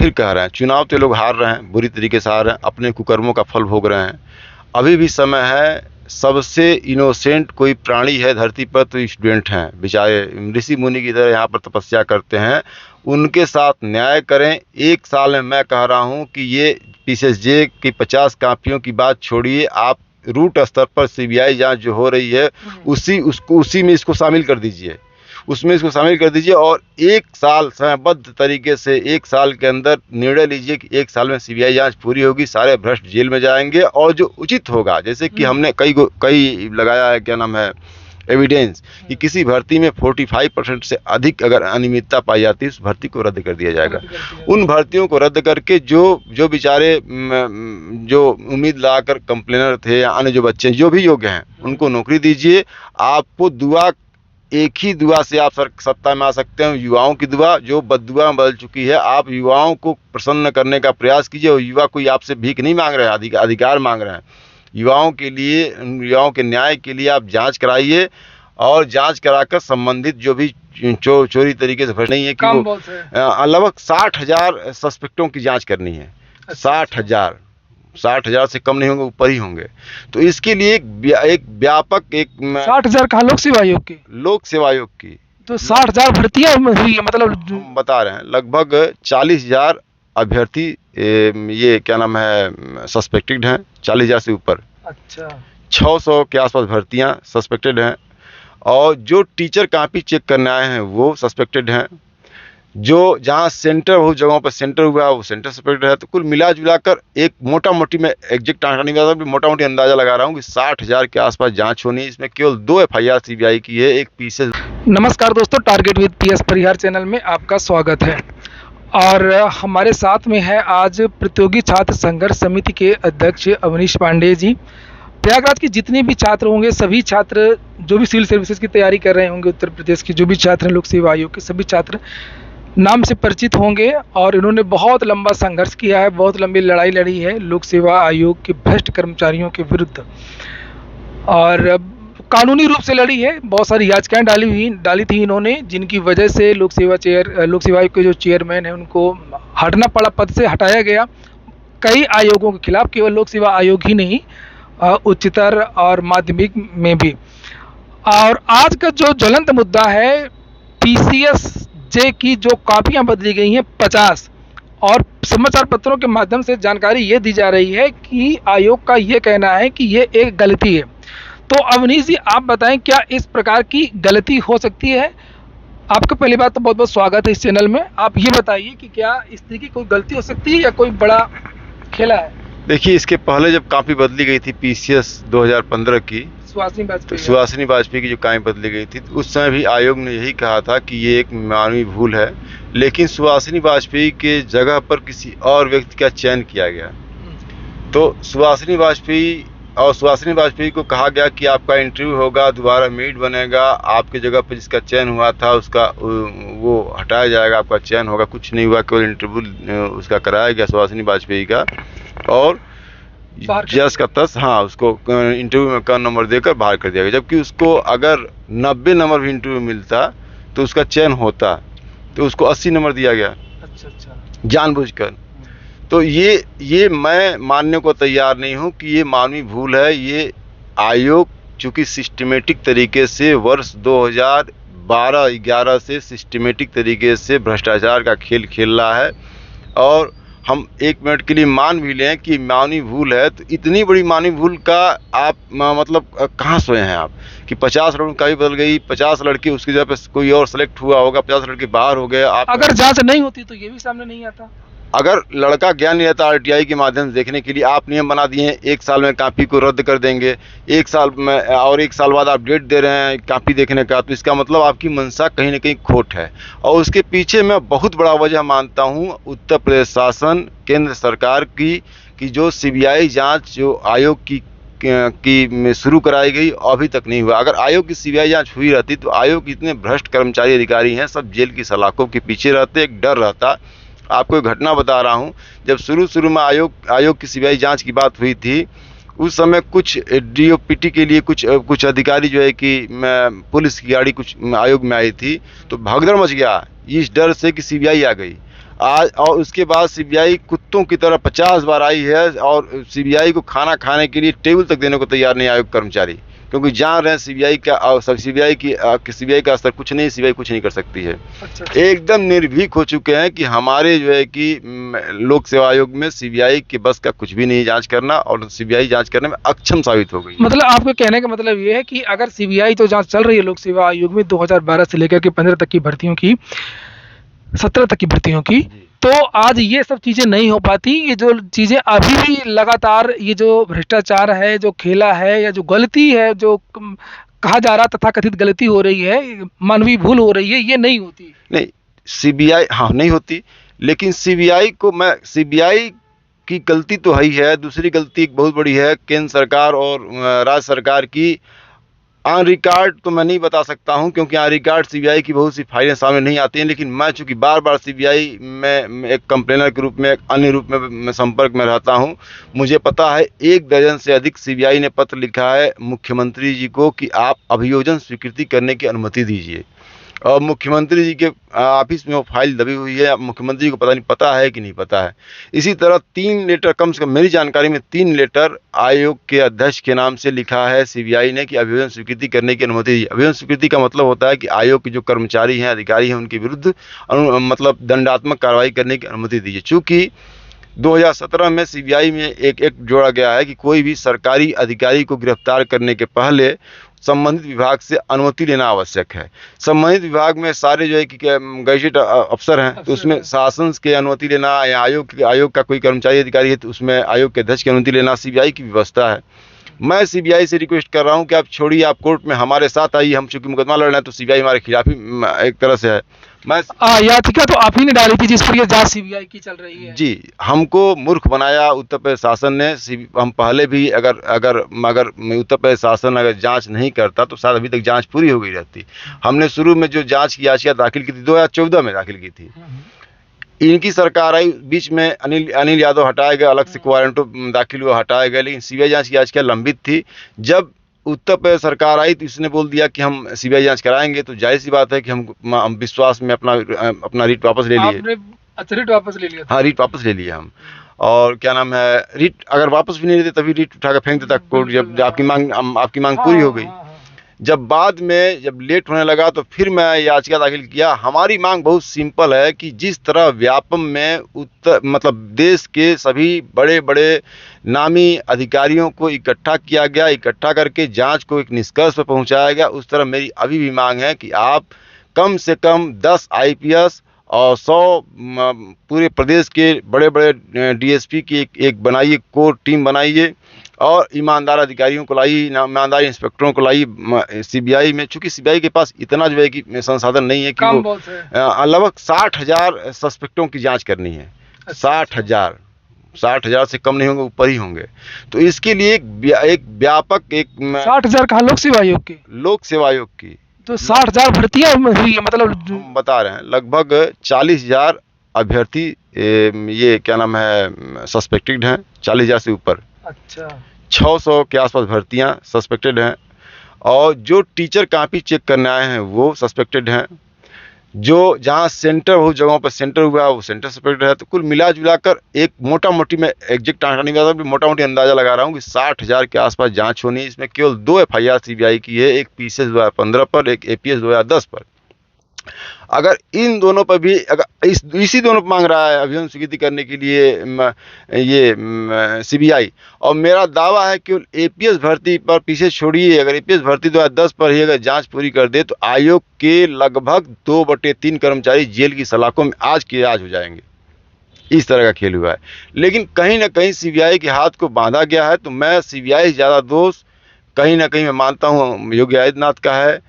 फिर कह रहे हैं, चुनाव तो लोग हार रहे हैं, बुरी तरीके से हार रहे हैं, अपने कुकर्मों का फल भोग रहे हैं। अभी भी समय है। सबसे इनोसेंट कोई प्राणी है धरती पर तो स्टूडेंट हैं, बेचारे ऋषि मुनि की तरह यहाँ पर तपस्या करते हैं। उनके साथ न्याय करें। एक साल में मैं कह रहा हूँ कि ये पीसीएसजे की 50 कापियों की बात छोड़िए, आप रूट स्तर पर सीबीआई जांच जो हो रही है उसी में इसको शामिल कर दीजिए, उसमें इसको शामिल कर दीजिए। और एक साल समयबद्ध तरीके से 1 साल के अंदर निर्णय लीजिए कि 1 साल में सीबीआई जांच पूरी होगी, सारे भ्रष्ट जेल में जाएंगे। और जो उचित होगा, जैसे कि हमने कई लगाया है, क्या नाम है, एविडेंस, कि किसी भर्ती में 45% से अधिक अगर अनियमितता पाई जाती है, उस भर्ती को रद्द कर दिया जाएगा। उन भर्तियों को रद्द करके जो बेचारे जो उम्मीद लगाकर कंप्लेनर थे या अन्य जो बच्चे जो भी योग्य हैं उनको नौकरी दीजिए। आपको दुआ, एक ही दुआ से आप सत्ता में आ सकते हैं, युवाओं की दुआ जो बददुआ में बदल चुकी है। आप युवाओं को प्रसन्न करने का प्रयास कीजिए। और युवा कोई आपसे भीख नहीं मांग रहे हैं, अधिकार मांग रहे हैं। युवाओं के लिए, युवाओं के न्याय के लिए आप जांच कराइए, और जांच कराकर संबंधित जो भी चोरी तरीके से भ्रष्ट नहीं है कि वो लगभग 60,000 सस्पेक्टों की जांच करनी है। 60,000 से कम नहीं होंगे, ऊपर ही होंगे। तो इसके लिए एक व्यापक 60,000 कहा लोक सेवा आयोग की? लोक सेवा आयोग की तो 60,000 भर्तियां हुई है, मतलब हम बता रहे हैं। लगभग 40,000 अभ्यर्थी ये क्या नाम है सस्पेक्टेड हैं, 40,000 से ऊपर। अच्छा। 600 के आसपास भर्तियां सस्पेक्टेड हैं। और जो टीचर कॉपी चेक करने आए हैं वो सस्पेक्टेड हैं। जो जहां सेंटर, बहुत जगहों पर सेंटर हुआ वो सेंटर सस्पेक्टेड है। तो कुल मिला जुला कर एक मोटा मोटी, मैं एग्जैक्ट आंकड़ा नहीं बता सकता, मोटा मोटी अंदाजा लगा रहा हूँ कि 60,000 के आसपास जांच होनी है। इसमें केवल 2 FIR सीबीआई की है, एक पीसीएस। नमस्कार दोस्तों, target with PS Parihar channel में आपका स्वागत है। और हमारे साथ में है आज प्रतियोगी छात्र संघर्ष समिति के अध्यक्ष अवनीश पांडे जी। प्रयागराज के जितने भी छात्र होंगे, सभी छात्र जो भी सिविल सर्विसेज की तैयारी कर रहे होंगे, उत्तर प्रदेश के जो भी छात्र हैं लोक सेवा आयोग के, सभी छात्र नाम से परिचित होंगे। और इन्होंने बहुत लंबा संघर्ष किया है, बहुत लंबी लड़ाई लड़ी है लोक सेवा आयोग के भ्रष्ट कर्मचारियों के विरुद्ध, और कानूनी रूप से लड़ी है। बहुत सारी याचिकाएं डाली थी इन्होंने, जिनकी वजह से लोक सेवा आयोग के जो चेयरमैन हैं उनको हटना पड़ा, पद से हटाया गया कई आयोगों के खिलाफ, केवल लोक सेवा आयोग ही नहीं, उच्चतर और माध्यमिक में भी। और आज का जो ज्वलंत मुद्दा है, पीसीएसजे की जो कॉपियां बदली गई हैं 50, और समाचार पत्रों के माध्यम से जानकारी ये दी जा रही है कि आयोग का ये कहना है कि ये एक गलती है। तो अवनीश जी, आप बताएं, क्या इस प्रकार की गलती हो सकती है? आपका पहली बात तो बहुत बहुत स्वागत है इस चैनल में। आप ये बताइए कि क्या इस तरह की कोई गलती हो सकती है या कोई बड़ा खेला है? देखिए, इसके पहले जब कॉपी बदली गई थी पीसीएस 2015 की, सुहासिनी वाजपेयी की जो कॉपी बदली गई थी, तो उस समय भी आयोग ने यही कहा था कि ये एक मानवीय भूल है। लेकिन सुहासिनी वाजपेयी के जगह पर किसी और व्यक्ति का चयन किया गया। तो सुहासिनी वाजपेयी को कहा गया कि आपका इंटरव्यू होगा, दोबारा मेरिट बनेगा, आपकी जगह पर जिसका चयन हुआ था उसका वो हटाया जाएगा, आपका चयन होगा। कुछ नहीं हुआ, केवल इंटरव्यू उसका कराया गया सुहासिनी वाजपेयी का, और जस का तस, हाँ, उसको इंटरव्यू में कम नंबर देकर बाहर कर दिया गया। जबकि उसको अगर 90 नंबर भी इंटरव्यू मिलता तो उसका चयन होता, तो उसको 80 नंबर दिया गया। अच्छा। जानबूझकर। तो ये मैं मानने को तैयार नहीं हूँ कि ये मानवीय भूल है। ये आयोग चूंकि सिस्टमेटिक तरीके से वर्ष 2012-11 से सिस्टमेटिक तरीके से भ्रष्टाचार का खेल खेल रहा है, और हम 1 मिनट के लिए मान भी लें कि मानवीय भूल है, तो इतनी बड़ी मानवीय भूल का आप मतलब कहाँ सोए हैं आप कि 50 लड़कों का भी बदल गई, 50 लड़के उसकी जगह पे कोई और सेलेक्ट हुआ होगा, 50 लड़के बाहर हो गए। आप अगर जांच नहीं होती तो ये भी सामने नहीं आता। अगर लड़का ज्ञान नहीं रहता RTI के माध्यम से देखने के लिए, आप नियम बना दिए हैं 1 साल में कॉपी को रद्द कर देंगे, 1 साल में, और 1 साल बाद आप डेट दे रहे हैं कॉपी देखने का, तो इसका मतलब आपकी मंशा कहीं ना कहीं खोट है। और उसके पीछे मैं बहुत बड़ा वजह मानता हूँ उत्तर प्रदेश शासन, केंद्र सरकार की, कि जो सीबीआई जांच जो आयोग की शुरू कराई गई अभी तक नहीं हुआ। अगर आयोग की सीबीआई जांच हुई रहती तो आयोग इतने भ्रष्ट कर्मचारी अधिकारी हैं, सब जेल की सलाखों के पीछे रहते, एक डर रहता। आपको एक घटना बता रहा हूं, जब शुरू में आयोग की सीबीआई जांच की बात हुई थी, उस समय कुछ DOPT के लिए कुछ अधिकारी जो है कि पुलिस की गाड़ी कुछ आयोग में आई थी, तो भगदड़ मच गया इस डर से कि सीबीआई आ गई। आज और उसके बाद सीबीआई कुत्तों की तरह 50 बार आई है और सीबीआई को खाना खाने के लिए टेबल तक देने को तैयार नहीं आयोग कर्मचारी, क्योंकि जान रहे हैं सीबीआई का सीबीआई का असर कुछ नहीं, सीबीआई कुछ नहीं कर सकती है। अच्छा। एकदम निर्भीक हो चुके हैं कि हमारे जो है कि लोक सेवा आयोग में सीबीआई के बस का कुछ भी नहीं जांच करना, और सीबीआई जांच करने में अक्षम साबित हो गई। मतलब आपके कहने का मतलब ये है कि अगर सीबीआई तो जांच चल रही है लोक सेवा आयोग में 2012 से लेकर के 15 तक की भर्तियों की, 17 तक की भर्तियों की, तो आज ये सब चीजें नहीं हो पाती। ये जो चीजें अभी भी लगातार, ये जो भ्रष्टाचार है, जो खेला है, या जो गलती है, जो कहा जा रहा तथाकथित गलती हो रही है, मानवीय भूल हो रही है, ये नहीं होती। नहीं, सीबीआई हाँ नहीं होती, लेकिन सीबीआई की गलती तो है ही है। दूसरी गलती एक बहुत बड़ी है केंद्र सरकार और राज्य सरकार की। ऑन रिकॉर्ड तो मैं नहीं बता सकता हूं, क्योंकि ऑन रिकॉर्ड सीबीआई की बहुत सी फाइलें सामने नहीं आती हैं, लेकिन मैं चूंकि बार बार सीबीआई में एक कंप्लेनर के रूप में, एक अन्य रूप में मैं संपर्क में रहता हूं, मुझे पता है 1 दर्जन से अधिक सीबीआई ने पत्र लिखा है मुख्यमंत्री जी को कि आप अभियोजन स्वीकृति करने की अनुमति दीजिए, और मुख्यमंत्री जी के ऑफिस में वो फाइल दबी हुई है। अब मुख्यमंत्री को पता है कि नहीं पता है। इसी तरह 3 लेटर, कम से कम मेरी जानकारी में 3 लेटर आयोग के अध्यक्ष के नाम से लिखा है सीबीआई ने कि अभियोजन स्वीकृति करने की अनुमति दीजिए। अभियोजन स्वीकृति का मतलब होता है कि आयोग के जो कर्मचारी हैं, अधिकारी हैं, उनके विरुद्ध मतलब दंडात्मक कार्रवाई करने की अनुमति दीजिए। चूँकि 2017 में सीबीआई में एक एक्ट जोड़ा गया है कि कोई भी सरकारी अधिकारी को गिरफ्तार करने के पहले संबंधित विभाग से अनुमति लेना आवश्यक है। संबंधित विभाग में सारे जो है कि गैजेट अफसर हैं, तो उसमें शासन के अनुमति लेना, या आयोग का कोई कर्मचारी अधिकारी है तो उसमें आयोग के अध्यक्ष की अनुमति लेना सीबीआई की व्यवस्था है। मैं सीबीआई से रिक्वेस्ट कर रहा हूं कि आप छोड़िए, आप कोर्ट में हमारे साथ आइए। हम चूंकि मुकदमा लड़ रहे हैं तो सीबीआई हमारे खिलाफ ही एक तरह से है। मैं याचिका तो आप ही ने डाली थी जिस पर ये जांच सीबीआई की चल रही है। जी, हमको मूर्ख बनाया उत्तर प्रदेश शासन ने। हम पहले भी अगर उत्तर प्रदेश शासन अगर जांच नहीं करता तो शायद अभी तक जांच पूरी हो गई रहती। हमने शुरू में जो जांच की याचिका दाखिल की थी 2014 में दाखिल की थी। इनकी सरकार आई, बीच में अनिल यादव हटाए गए, अलग से क्वारंटो दाखिल हुआ, हटाए गए, लेकिन सीबीआई जांच की याचिका लंबित थी। जब उत्तर प्रदेश सरकार आई तो इसने बोल दिया कि हम सीबीआई जांच कराएंगे, तो जाहिर सी बात है कि हम विश्वास में अपना रीट वापस ले लिए। अच्छा, रीट वापस ले लिया? हाँ, रीट वापस ले लिए हम। और क्या नाम है, रीट अगर वापस भी नहीं लेते तभी रीट उठाकर फेंक देता कोर्ट, जब आपकी मांग पूरी हो गई। जब बाद में जब लेट होने लगा तो फिर मैं याचिका दाखिल किया। हमारी मांग बहुत सिंपल है कि जिस तरह व्यापम में देश के सभी बड़े बड़े नामी अधिकारियों को इकट्ठा किया गया, इकट्ठा करके जांच को एक निष्कर्ष पर पहुंचाया गया, उस तरह मेरी अभी भी मांग है कि आप कम से कम 10 आईपीएस और 100 पूरे प्रदेश के बड़े बड़े डीएसपी की एक बनाइए, कोर टीम बनाइए, और ईमानदार अधिकारियों को लाइए, ईमानदार इंस्पेक्टरों को लाइए सीबीआई में। चूंकि सीबीआई के पास इतना जो है कि संसाधन नहीं है कि वो लगभग 60,000 सस्पेक्टों की जांच करनी है। 60,000 से कम नहीं होंगे, ऊपर ही होंगे। तो इसके लिए एक व्यापक 60,000 कहाँ लोक सेवा आयोग की? लोक सेवा आयोग की तो 60,000 भर्तियां हुई है, मतलब हम बता रहे हैं लगभग 40,000 अभ्यर्थी ये क्या नाम है सस्पेक्टेड हैं, 40,000 से ऊपर। अच्छा, 600 के आसपास भर्तियां सस्पेक्टेड हैं, और जो टीचर कॉपी चेक करने आए हैं वो सस्पेक्टेड हैं। जो जहां सेंटर, बहुत जगहों पर सेंटर हुआ है वो सेंटर सस्पेक्टेड है। तो कुल मिला जुला कर एक मोटा मोटी, मैं एग्जैक्ट आंकड़ा नहीं बता सकता, मोटा मोटी अंदाजा लगा रहा हूँ कि 60,000 के आसपास जांच होनी है। इसमें केवल 2 FIR सीबीआई की है, एक पीसीएस 2015 पर, एक APS 2010 पर। अगर इन दोनों पर भी, अगर इसी दोनों पर मांग रहा है अभियोजन स्वीकृति करने के लिए ये सीबीआई, और मेरा दावा है कि APS भर्ती पर पीछे छोड़िए, अगर APS भर्ती 2010 पर ही अगर जांच पूरी कर दे तो आयोग के लगभग 2/3 कर्मचारी जेल की सलाखों में आज के आज हो जाएंगे। इस तरह का खेल हुआ है। लेकिन कहीं ना कहीं सीबीआई के हाथ को बांधा गया है। तो मैं सीबीआई से ज़्यादा दोष कहीं ना कहीं मैं मानता हूँ योगी आदित्यनाथ का है,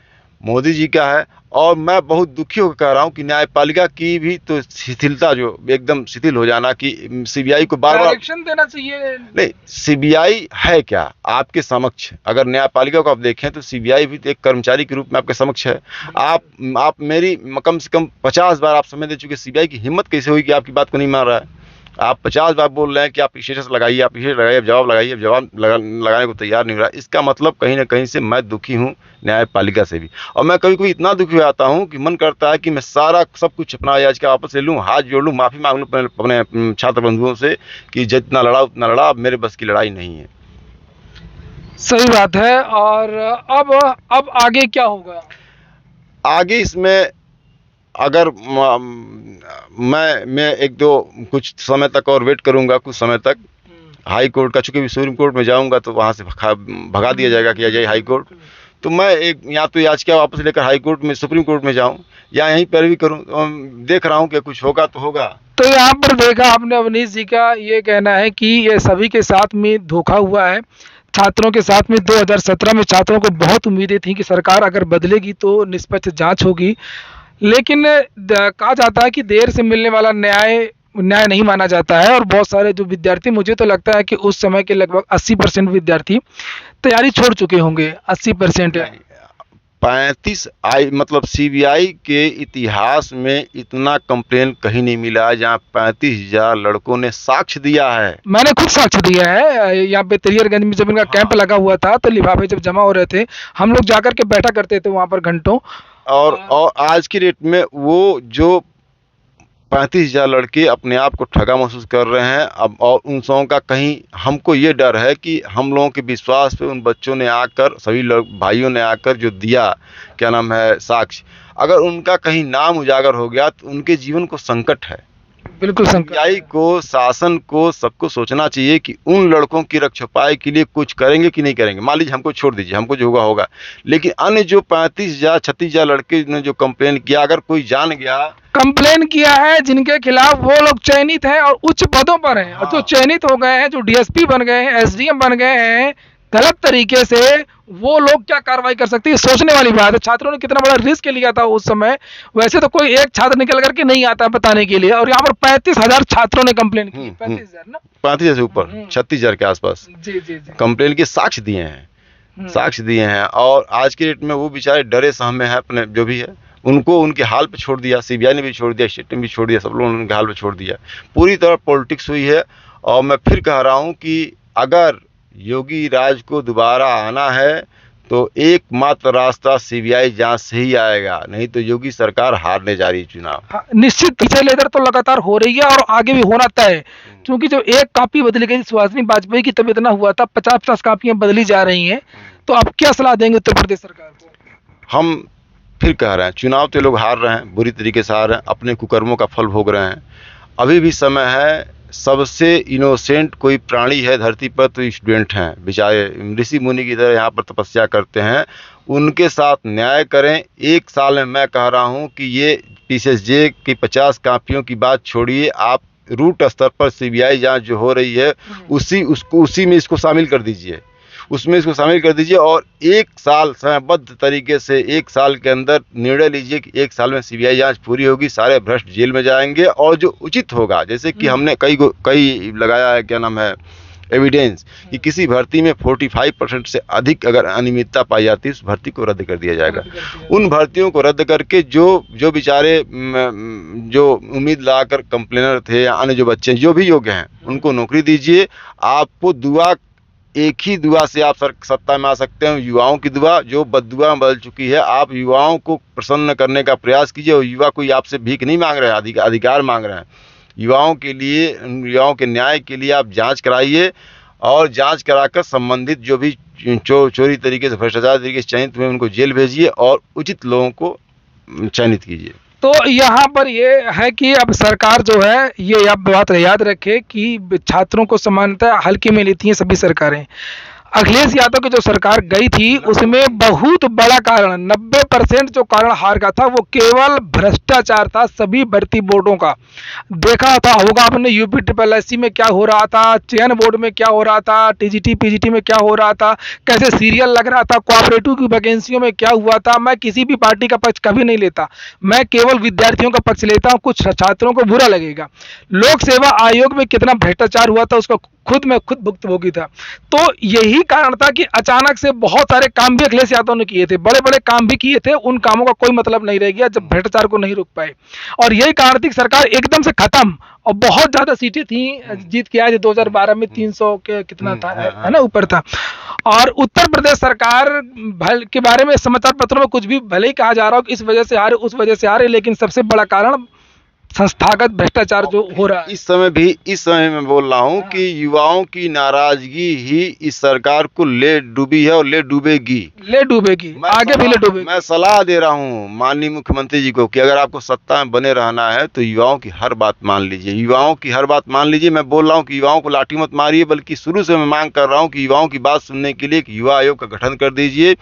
मोदी जी का है, और मैं बहुत दुखी होकर कह रहा हूँ कि न्यायपालिका की भी तो शिथिलता, जो एकदम शिथिल हो जाना, कि सीबीआई को बार बार डायरेक्शन देना चाहिए। नहीं, सीबीआई है क्या आपके समक्ष? अगर न्यायपालिका को आप देखें तो सीबीआई भी एक कर्मचारी के रूप में आपके समक्ष है। आप मेरी कम से कम 50 बार आप समय दे चुके, सीबीआई की हिम्मत कैसे हुई कि आपकी बात को नहीं मान रहा है? आप 50 बार बोल रहे हैं कि आप स्टेटस लगाइए, आप स्टेटस लगाइए, जवाब लगाइए, अब जवाब लगाने को तैयार नहीं हो रहा। इसका मतलब कहीं ना कहीं से मैं दुखी हूँ न्यायपालिका से भी। और मैं कभी कभी इतना दुखी हो जाता हूँ कि मन करता है कि मैं सारा सब कुछ अपना याचिका वापस ले लूँ, हाथ जोड़ लूँ, माफ़ी मांग लूँ अपने छात्र बंधुओं से कि जितना लड़ा उतना लड़ा, अब मेरे बस की लड़ाई नहीं है। सही बात है। और अब आगे क्या होगा? आगे इसमें अगर मैं एक दो कुछ समय तक और वेट करूंगा, कुछ समय तक हाई कोर्ट का, चूंकि सुप्रीम कोर्ट में जाऊंगा तो वहां से भगा दिया जाएगा कि आ जाइए हाई कोर्ट। तो मैं एक या तो याचिका वापस लेकर हाई कोर्ट में, सुप्रीम कोर्ट में जाऊं, या यहीं पर भी करूं। तो देख रहा हूं कि कुछ होगा तो होगा। तो यहाँ पर देखा आपने, अवनीश जी का ये कहना है कि ये सभी के साथ में धोखा हुआ है। छात्रों के साथ में 2017 में छात्रों को बहुत उम्मीदें थी कि सरकार अगर बदलेगी तो निष्पक्ष जांच होगी, लेकिन कहा जाता है कि देर से मिलने वाला न्याय न्याय नहीं माना जाता है। और बहुत सारे जो विद्यार्थी, मुझे तो लगता है कि उस समय के लगभग 80% विद्यार्थी तैयारी छोड़ चुके होंगे। 80% 35 आई मतलब सीबीआई के इतिहास में इतना कंप्लेन कहीं नहीं मिला जहां 35,000 लड़कों ने साक्ष्य दिया है। मैंने खुद साक्ष्य दिया है। यहाँ पे तेलियरगंज में जब इनका कैंप लगा हुआ था तो लिफाफे जब जमा हो रहे थे, हम लोग जाकर के बैठा करते थे वहां पर घंटों। और आज की डेट में वो जो 35,000 लड़के अपने आप को ठगा महसूस कर रहे हैं अब, और उन सबों का कहीं हमको ये डर है कि हम लोगों के विश्वास पे उन बच्चों ने आकर, सभी लोग भाइयों ने आकर जो दिया, क्या नाम है, साक्ष्य, अगर उनका कहीं नाम उजागर हो गया तो उनके जीवन को संकट है। बिल्कुल संकट सीबीआई को, शासन को, सबको सोचना चाहिए कि उन लड़कों की रक्षा के लिए कुछ करेंगे कि नहीं करेंगे। मान लीजिए हमको छोड़ दीजिए, हमको जो होगा होगा, लेकिन अन्य जो 35,000 36,000 लड़के ने जो कंप्लेन किया, अगर कोई जान गया, कंप्लेन किया है, जिनके खिलाफ वो लोग चयनित हैं और उच्च पदों पर हैं, और जो चयनित हो गए हैं, जो डीएसपी बन गए हैं, एसडीएम बन गए हैं गलत तरीके से, वो लोग क्या कार्रवाई कर सकते हैं? सोचने वाली बात है। छात्रों ने कितना बड़ा रिस्क लिया था उस समय। वैसे तो कोई एक छात्र निकल करके नहीं आता बताने के लिए, और यहाँ पर 35,000 छात्रों ने कंप्लेन की। 35,000 ना, 35,000 से ऊपर, 36,000 के आसपास जी जी जी कंप्लेन के साक्ष्य दिए हैं, साक्ष्य दिए हैं। और आज की डेट में वो बेचारे डरे सहमे हैं, अपने जो भी है उनको उनके हाल पे छोड़ दिया। सीबीआई ने भी छोड़ दिया, स्टेट ने भी छोड़ दिया, सब लोगों ने उनके हाल पे छोड़ दिया। पूरी तरह पॉलिटिक्स हुई है। और मैं फिर कह रहा हूँ कि अगर योगी राज को दोबारा आना है तो एकमात्र रास्ता सीबीआई जांच से ही आएगा, नहीं तो योगी सरकार हारने जा रही है चुनाव। हाँ, निश्चित पीछे लेकर तो लगातार हो रही है और आगे भी होना तय है। क्योंकि जो एक कॉपी बदली गई, सुहासिनी वाजपेयी की तब इतना हुआ था, 50-50 कॉपियां बदली जा रही हैं। तो आप क्या सलाह देंगे उत्तर प्रदेश सरकार को? हम फिर कह रहे हैं, चुनाव तो लोग हार रहे हैं, बुरी तरीके से हार रहे हैं, अपने कुकर्मों का फल भोग रहे हैं। अभी भी समय है। सबसे इनोसेंट कोई प्राणी है धरती पर तो स्टूडेंट हैं, बेचारे ऋषि मुनि की तरह यहाँ पर तपस्या करते हैं। उनके साथ न्याय करें। एक साल में मैं कह रहा हूँ कि ये पीसीएसजे की 50 कापियों की बात छोड़िए, आप रूट स्तर पर सीबीआई जांच जो हो रही है उसी में इसको शामिल कर दीजिए, उसमें इसको शामिल कर दीजिए। और एक साल समयबद्ध तरीके से, एक साल के अंदर निर्णय लीजिए कि एक साल में सीबीआई जांच पूरी होगी, सारे भ्रष्ट जेल में जाएंगे। और जो उचित होगा, जैसे कि हमने कई लगाया है, क्या नाम है, एविडेंस, कि किसी भर्ती में 45% से अधिक अगर अनियमितता पाई जाती है, उस भर्ती को रद्द कर दिया जाएगा। उन भर्तियों को रद्द करके जो बेचारे जो उम्मीद लगाकर कंप्लेनर थे या अन्य जो बच्चे जो भी योग्य हैं उनको नौकरी दीजिए। आपको दुआ, एक ही दुआ से आप सत्ता में आ सकते हैं, युवाओं की दुआ जो बद्दुआ में बदल चुकी है। आप युवाओं को प्रसन्न करने का प्रयास कीजिए। और युवा कोई आपसे भीख नहीं मांग रहे हैं, अधिकार मांग रहे हैं। युवाओं के लिए, युवाओं के न्याय के लिए आप जांच कराइए, और जांच कराकर संबंधित जो भी चोरी तरीके से, भ्रष्टाचार तरीके से चयनित हुए उनको जेल भेजिए और उचित लोगों को चयनित कीजिए। तो यहाँ पर ये है कि अब सरकार जो है, ये आप बात याद रखे कि छात्रों को समानता हल्के में लेती हैं सभी सरकारें। अखिलेश यादव की जो सरकार गई थी उसमें बहुत बड़ा कारण, 90% जो कारण हार का था वो केवल भ्रष्टाचार था सभी भर्ती बोर्डों का। देखा था होगा आपने, यूपी SSSC में क्या हो रहा था, चयन बोर्ड में क्या हो रहा था, टीजीटी पीजीटी में क्या हो रहा था, कैसे सीरियल लग रहा था, कोऑपरेटिव की वैकेंसियों में क्या हुआ था। मैं किसी भी पार्टी का पक्ष कभी नहीं लेता, मैं केवल विद्यार्थियों का पक्ष लेता हूँ। कुछ छात्रों को बुरा लगेगा, लोक सेवा आयोग में कितना भ्रष्टाचार हुआ था उसका खुद भुक्तभोगी था। तो यही कारण था कि अचानक से बहुत सारे काम भी अखिलेश यादव ने किए थे, बड़े बड़े काम भी किए थे, उन कामों का कोई मतलब नहीं रह गया जब भ्रष्टाचार को नहीं रोक पाए। और यही कारण थी कि सरकार एकदम से खत्म, और बहुत ज्यादा सीटें थी, जीत के आए थे 2012 में 300 के कितना था, है ना, ऊपर था। और उत्तर प्रदेश सरकार के बारे में समाचार पत्रों में कुछ भी भले ही कहा जा रहा हो कि इस वजह से हारे उस वजह से हारे, लेकिन सबसे बड़ा कारण संस्थागत भ्रष्टाचार जो हो रहा है। इस समय मैं बोल रहा हूँ कि युवाओं की नाराजगी ही इस सरकार को ले डूबी है और ले डूबेगी। आगे भी ले डूबेगी। मैं सलाह दे रहा हूँ माननीय मुख्यमंत्री जी को कि अगर आपको सत्ता में बने रहना है तो युवाओं की हर बात मान लीजिए, युवाओं की हर बात मान लीजिए। मैं बोल रहा हूँ कि युवाओं को लाठी मत मारिए, बल्कि शुरू से मैं मांग कर रहा हूँ कि युवाओं की बात सुनने के लिए एक युवा आयोग का गठन कर दीजिए।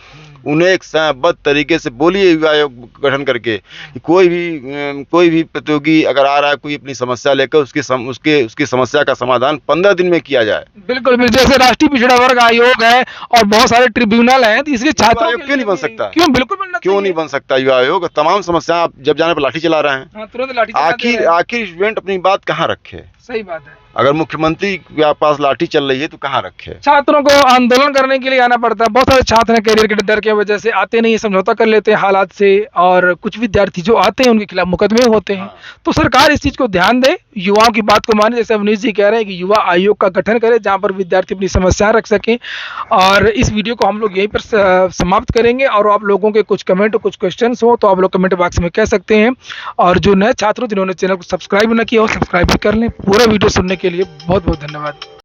उन्हें एक समयबद्ध तरीके से बोलिए युवा आयोग गठन करके कि कोई भी प्रतियोगी अगर आ रहा है कोई अपनी समस्या लेकर उसकी समस्या का समाधान 15 दिन में किया जाए। बिल्कुल, जैसे राष्ट्रीय पिछड़ा वर्ग आयोग है और बहुत सारे ट्रिब्यूनल हैं, तो इसलिए छात्रों आयोग क्यों नहीं बन सकता? क्यों बिल्कुल बनना क्यों नहीं बन सकता युवा आयोग? तमाम समस्या आप जब जाने पर लाठी चला रहे हैं। हाँ, तुरंत लाठी चलाते हैं। आखिर स्टूडेंट अपनी बात कहाँ रखे? सही बात है। अगर मुख्यमंत्री के पास लाठी चल रही है तो कहाँ रखे? छात्रों को आंदोलन करने के लिए आना पड़ता है। बहुत सारे छात्र हैं करियर के डर की वजह से आते नहीं, समझौता कर लेते हैं हालात से, और कुछ विद्यार्थी जो आते हैं उनके खिलाफ मुकदमे होते हैं। तो सरकार इस चीज को ध्यान दे, युवाओं की बात को माने। जैसे अवनीश जी कह रहे हैं कि युवा आयोग का गठन करे जहां पर विद्यार्थी अपनी समस्याएं रख सकें। और इस वीडियो को हम लोग यहीं पर समाप्त करेंगे, और आप लोगों के कुछ कमेंट, कुछ क्वेश्चन हो तो आप लोग कमेंट बॉक्स में कह सकते हैं। और जो नए छात्र जिन्होंने चैनल को सब्सक्राइब न किया हो, सब्सक्राइब भी कर लें। पूरा वीडियो सुनने के लिए बहुत बहुत धन्यवाद।